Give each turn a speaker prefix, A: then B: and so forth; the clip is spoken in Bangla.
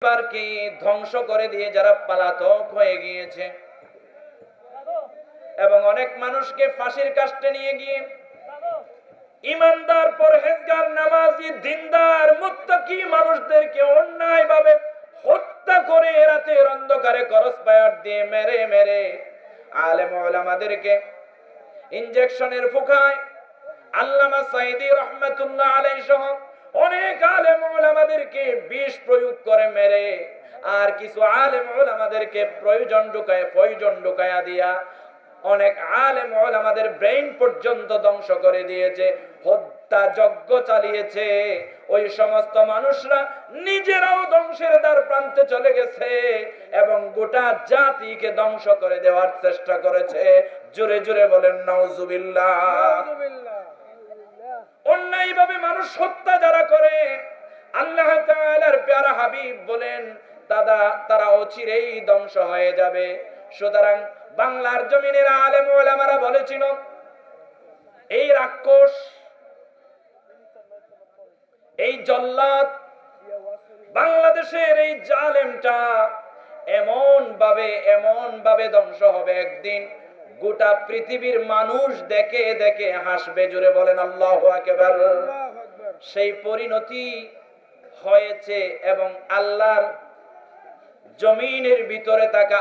A: পরিবারকে ধ্বংস করে দিয়ে যারা পলাতক হয়ে গিয়েছে এবং অনেক মানুষকে ফাঁসির কাস্টে নিয়ে গিয়ে ইমানদার, পরহেজগার, নামাজি, দিনদার, মুত্তাকি মানুষদেরকে অন্যায়ভাবে হত্যা করে রাতের অন্ধকারে ক্রস ফায়ার দিয়ে মেরে মেরে আলেম ওলামাদেরকে ইনজেকশনের ফুকায় আল্লামা সাইদি রহমাতুল্লাহ আলাইহি সহ অনেক আলেম ওলামাদেরকে বিষ প্রয়োগ করে মেরে আর কিছু আলেম ওলামাদেরকে পয়জন ঢুকায়া দিয়া অনেক আলেম ওলামাদের ব্রেইন পর্যন্ত ধ্বংস করে দিয়েছে, হত্যা যজ্ঞ চালিয়েছে। ওই সমস্ত মানুষরা নিজেরাও ধ্বংসের দ্বার প্রান্তে চলে গেছে এবং গোটা জাতিকে ধ্বংস করে দেওয়ার চেষ্টা করেছে। জোরে জোরে বলেন নাউজুবিল্লাহ। অন্যায়ভাবে মানুষ হত্যা যারা করে, আল্লাহ তাআলার প্যারা হাবিব বলেন তারা অচিরেই ধ্বংস হয়ে যাবে। সুতরাং বাংলার জমিনের আলেম ওলামারা বলেছিল, এই রাক্ষস, এই জল্লাদ, বাংলাদেশের এই জালেমটা এমন ভাবে ধ্বংস হবে, একদিন গোটা পৃথিবীর মানুষ দেখে দেখে হাসবে। জোরে বলেন আল্লাহু আকবার। সেই পরিণতি হয়েছে এবং আল্লাহর জমিনের ভিতরে থাকা